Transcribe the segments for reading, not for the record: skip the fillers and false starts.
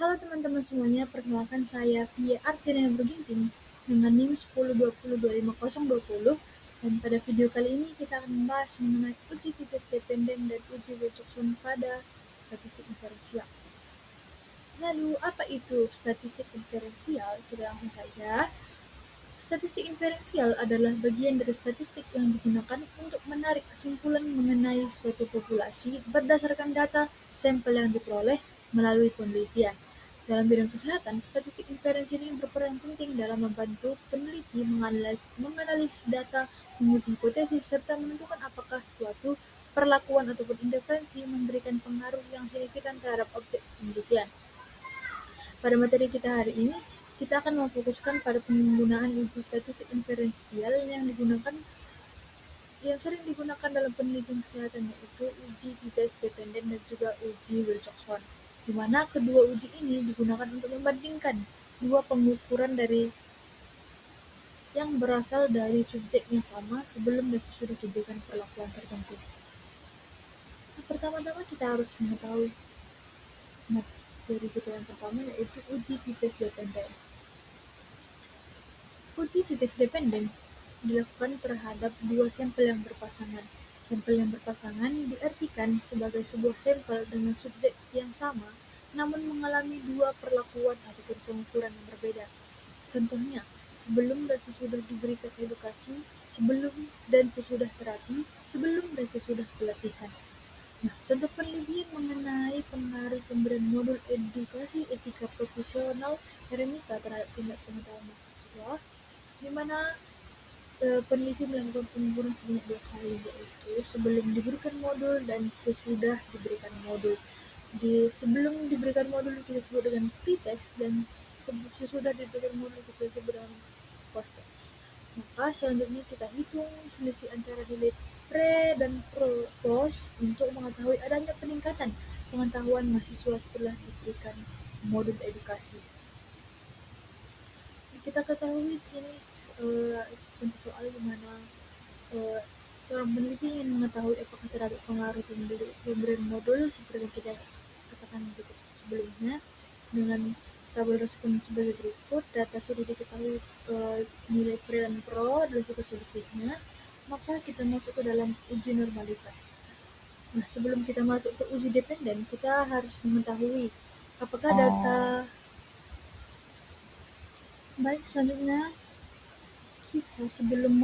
Halo teman-teman semuanya, perkenalkan saya Via Arjana Berginting dengan NIM 1020252020, dan pada video kali ini kita akan membahas mengenai uji titis dependen dan uji Wilcoxon pada statistik inferensial. Lalu apa itu statistik inferensial? Kita langsung saja. Statistik inferensial adalah bagian dari statistik yang digunakan untuk menarik kesimpulan mengenai suatu populasi berdasarkan data sampel yang diperoleh melalui penelitian. Dalam bidang kesehatan, statistik inferensial ini berperan penting dalam membantu peneliti menganalisis data, menguji hipotesis, serta menentukan apakah suatu perlakuan ataupun intervensi memberikan pengaruh yang signifikan terhadap objek penelitian. Pada materi kita hari ini, kita akan memfokuskan pada penggunaan uji statistik inferensial yang sering digunakan dalam penelitian kesehatan, yaitu uji titis dependen dan juga uji Wilcoxon, di mana kedua uji ini digunakan untuk membandingkan dua pengukuran yang berasal dari subjek yang sama sebelum dan sesudah diberikan perlakuan tertentu. Nah, pertama-tama kita harus mengetahui materi kita yang pertama, yaitu uji titis dependen. Uji titis dependen dilakukan terhadap dua sampel yang berpasangan. Sampel yang berpasangan diartikan sebagai sebuah sampel dengan subjek yang sama, namun mengalami dua perlakuan ataupun pengukuran yang berbeda. Contohnya, sebelum dan sesudah diberikan edukasi, sebelum dan sesudah terapi, sebelum dan sesudah pelatihan. Nah, contoh penelitian mengenai pengaruh pemberian modul edukasi etika profesional RMIK terhadap tingkat pengetahuan mahasiswa, di mana peneliti melakukan pengukuran sebanyak 2 kali, yaitu sebelum diberikan modul dan sesudah diberikan modul. Sebelum diberikan modul kita sebut dengan pre-test, dan sesudah diberikan modul kita sebut dengan post-test. Maka selanjutnya kita hitung selisih antara nilai pre dan post untuk mengetahui adanya peningkatan pengetahuan mahasiswa setelah diberikan modul edukasi. Kita ketahui sini contoh soal di mana seorang peneliti ingin mengetahui apakah terhadap pengaruh pemberian modul seperti yang kita katakan sebelumnya dengan tabel respon sebagai berikut. Data sudah diketahui nilai pre dan pro dan juga selisihnya, maka kita masuk ke dalam uji normalitas. Nah, sebelum kita masuk ke uji dependen, kita harus mengetahui apakah data baik. Selanjutnya kita sebelum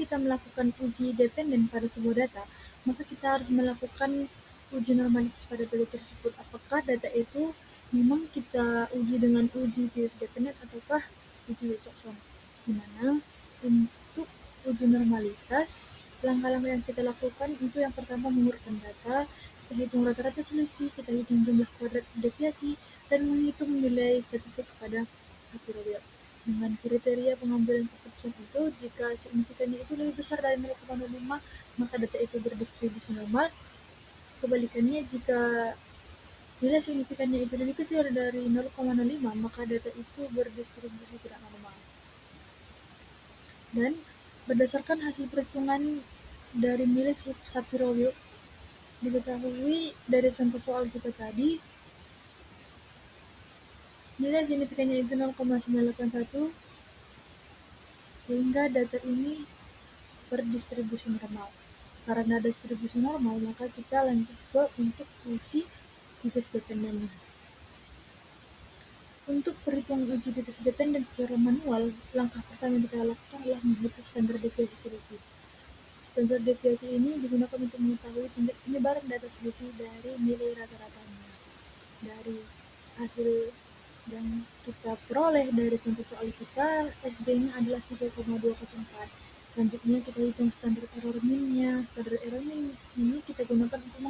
kita melakukan uji dependen pada sebuah data, maka kita harus melakukan uji normalitas pada data tersebut. Apakah data itu memang kita uji dengan uji titis dependen ataukah uji Wilcoxon? Di mana untuk uji normalitas, langkah-langkah yang kita lakukan itu yang pertama mengurutkan data, kita hitung rata-rata selisih, kita hitung jumlah kuadrat deviasi, dan menghitung nilai statistik pada satu variabel. Dengan kriteria pengambilan keputusan itu, jika signifikannya itu lebih besar dari 0,05, maka data itu berdistribusi normal. Kebalikannya, jika nilai signifikannya itu lebih kecil dari 0,05, maka data itu berdistribusi tidak normal. Dan berdasarkan hasil perhitungan dari nilai Shapiro-Wilk, diketahui dari contoh soal kita tadi, nilai signifikannya itu 0,981, sehingga data ini berdistribusi normal. Karena distribusi normal, maka kita lanjut untuk uji titis dependen. Untuk perhitungan uji titis dependen secara manual, langkah pertama yang kita lakukan adalah menghitung standar deviasi selisih. Standar deviasi ini digunakan untuk mengetahui tingkat penyebaran data selisih dari nilai rata-ratanya. Dari hasil yang kita peroleh dari contoh soal kita, SD-nya adalah 3,204. Selanjutnya kita hitung standar error min-nya. Standar error min ini kita gunakan untuk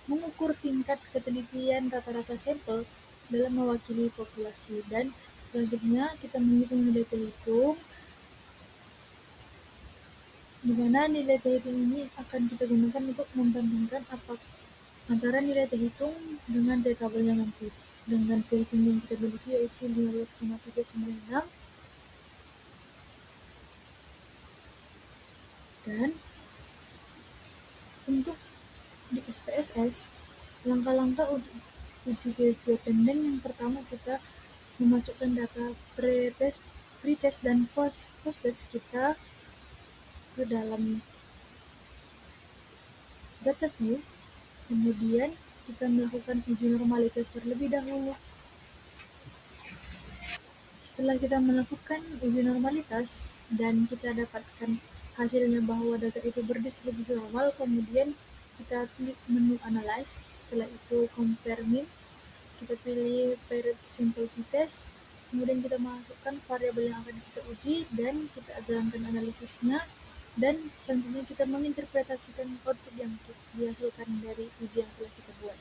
mengukur tingkat ketelitian rata-rata sampel dalam mewakili populasi. Dan selanjutnya kita menghitung nilai terhitung, di mana nilai terhitung ini akan kita gunakan untuk membandingkan antara nilai terhitung dengan tabelnya nanti. Dengan terhitung yang kita miliki yaitu 15,396, dan untuk di SPSS, langkah-langkah Uji case dependen yang pertama kita memasukkan data pretest dan post-test kita ke dalam data view, kemudian kita melakukan uji normalitas terlebih dahulu. Setelah kita melakukan uji normalitas dan kita dapatkan hasilnya bahwa data itu berdistribusi normal, kemudian kita klik menu analyze, setelah itu compare means, kita pilih paired simplicity test, kemudian kita masukkan variabel yang akan kita uji dan kita jalankan analisisnya, dan selanjutnya kita menginterpretasikan output yang dihasilkan dari uji yang telah kita buat.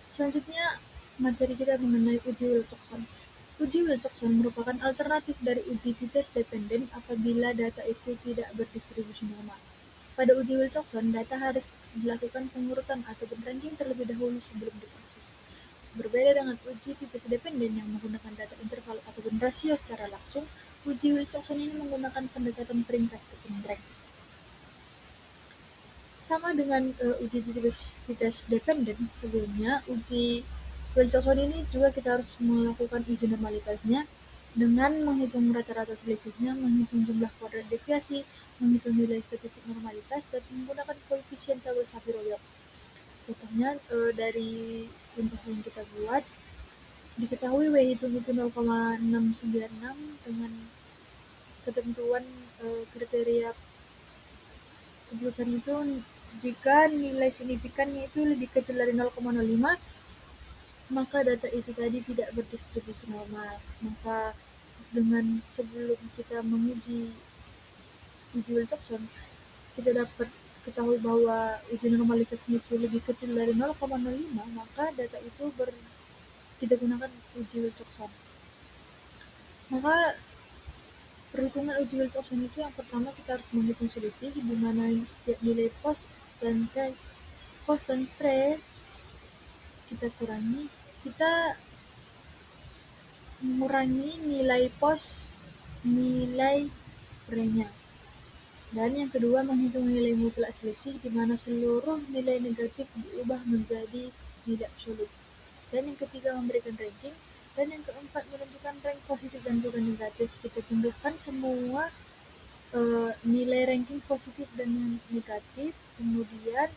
Selanjutnya, materi kita mengenai uji Wilcoxon. Uji Wilcoxon merupakan alternatif dari uji t-test dependen apabila data itu tidak berdistribusi normal. Pada uji Wilcoxon, data harus dilakukan pengurutan atau ranking terlebih dahulu sebelum diproses. Berbeda dengan uji t-test dependen yang menggunakan data interval ataupun rasio secara langsung, uji Wilcoxon ini menggunakan pendekatan peringkat ataupun rank. Sama dengan uji t-test dependen sebelumnya, uji Wilcoxon ini juga kita harus melakukan uji normalitasnya dengan menghitung rata-rata selisihnya, menghitung jumlah kuadrat deviasi, menghitung nilai statistik normalitas, dan menggunakan koefisien tabel Shapiro-Wilk. Contohnya dari contoh yang kita buat, diketahui W hitung itu 0,696 dengan ketentuan kriteria keputusan itu jika nilai signifikannya itu lebih kecil dari 0,05, maka data itu tadi tidak berdistribusi normal. Maka dengan sebelum kita menguji uji Wilcoxon, kita dapat ketahui bahwa uji normalitasnya itu lebih kecil dari 0,05, maka data itu kita gunakan uji Wilcoxon. Maka perhitungan uji Wilcoxon itu yang pertama kita harus menghitung selisih, di mana setiap nilai post dan pre kita kurangi, kita mengurangi nilai post, nilai pre-nya. Dan yang kedua menghitung nilai mutlak selisih, di mana seluruh nilai negatif diubah menjadi nilai absolut. Dan yang ketiga memberikan ranking. Dan yang keempat menentukan rank positif dan juga negatif. Kita contohkan semua nilai ranking positif dan negatif, kemudian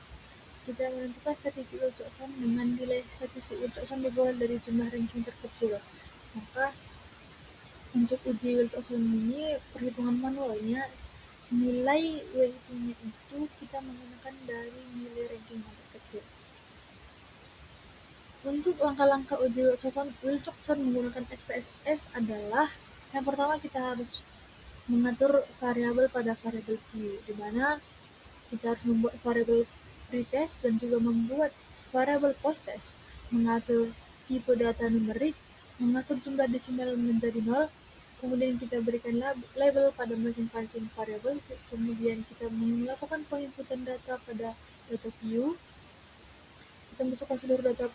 kita menentukan statistik Wilcoxon dengan nilai statistik Wilcoxon diperoleh dari jumlah ranking terkecil. Maka untuk uji Wilcoxon ini perhitungan manualnya, nilai weightingnya itu kita menggunakan dari nilai ranking yang terkecil. Untuk langkah-langkah uji Wilcoxon menggunakan SPSS adalah yang pertama kita harus mengatur variabel pada variabel view, di mana kita harus membuat variabel pretest dan juga membuat variabel posttest, mengatur tipe data numerik, mengatur jumlah desimal menjadi 0, kemudian kita berikan label pada masing-masing variabel, kemudian kita melakukan penginputan data pada data view, kita masukkan seluruh data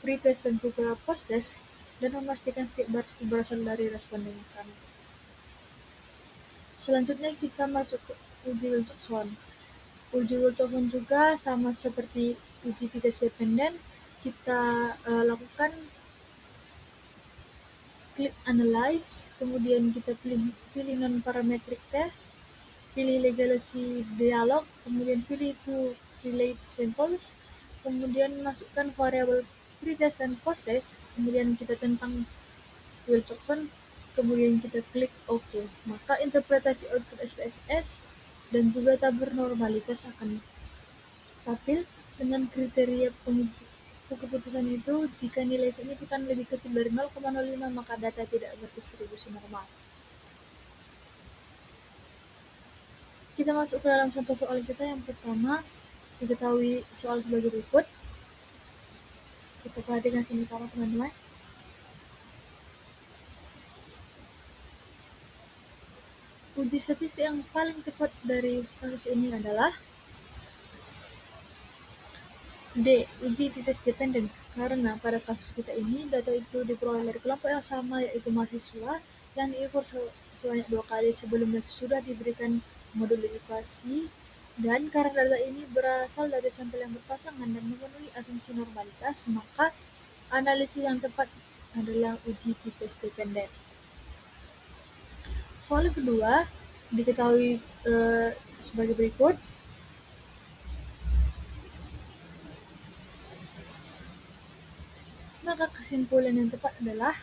pretest dan juga posttest, dan memastikan setiap baris berasal dari responden yang sama. Selanjutnya kita masuk ke uji Wilcoxon. Uji Wilcoxon juga sama seperti uji t-test dependen, kita lakukan klik analyze, kemudian kita pilih non-parametric test, pilih legalisasi dialog, kemudian pilih to relate samples, kemudian masukkan variabel pretest dan posttest, kemudian kita centang Wilcoxon, kemudian kita klik OK. Maka interpretasi output SPSS dan juga tabur normalitas akan tampil dengan kriteria keputusan itu. Jika nilai signifikan lebih kecil dari 0,05, maka data tidak berdistribusi normal. Kita masuk ke dalam contoh soal kita. Yang pertama, diketahui soal sebagai berikut. Kita perhatikan sama-sama teman-teman. Uji statistik yang paling tepat dari kasus ini adalah D. Uji t-test dependen. Karena pada kasus kita ini, data itu diperoleh dari kelompok yang sama, yaitu mahasiswa, yang diukur sebanyak 2 kali sebelumnya sudah diberikan modul edukasi Dan karena data ini berasal dari sampel yang berpasangan dan memenuhi asumsi normalitas, maka analisis yang tepat adalah uji t-test dependen. Soal kedua diketahui sebagai berikut. Maka kesimpulan yang tepat adalah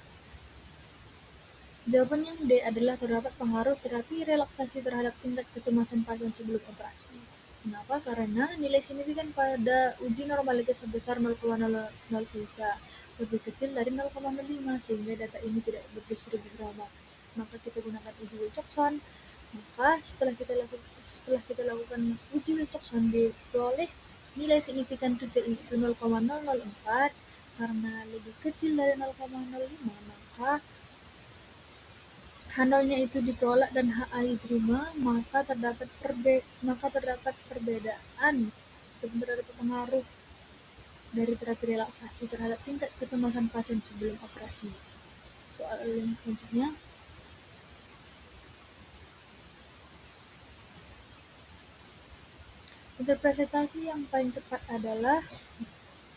jawaban yang D adalah terdapat pengaruh terapi relaksasi terhadap tingkat kecemasan pasien sebelum operasi. Kenapa? Karena nilai signifikan pada uji normalitas sebesar 0,003 lebih kecil dari 0,05 sehingga data ini tidak berdistribusi. Maka kita gunakan uji Wilcoxon. Maka setelah kita lakukan uji Wilcoxon diperoleh nilai signifikan tujuh itu 0,004 karena lebih kecil dari 0,05 maka H0-nya itu ditolak dan HA diterima, maka terdapat perbedaan terdapat pengaruh dari terapi relaksasi terhadap tingkat kecemasan pasien sebelum operasi. Soal yang selanjutnya, interpretasi yang paling tepat adalah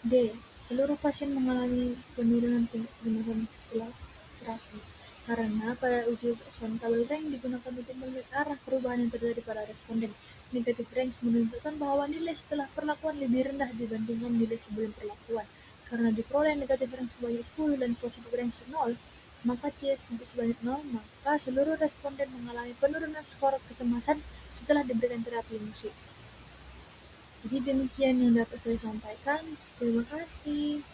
D. Seluruh pasien mengalami penurunan tingkat kecemasan setelah terapi. Karena pada uji Sonntag rank digunakan untuk melihat arah perubahan yang terjadi pada responden. Negative range menunjukkan bahwa nilai setelah perlakuan lebih rendah dibandingkan nilai sebelum perlakuan. Karena diperoleh negative range sebanyak 10 dan positive range 0, maka TS sebanyak 0, maka seluruh responden mengalami penurunan skor kecemasan setelah diberikan terapi musik. Jadi demikian yang dapat saya sampaikan. Terima kasih.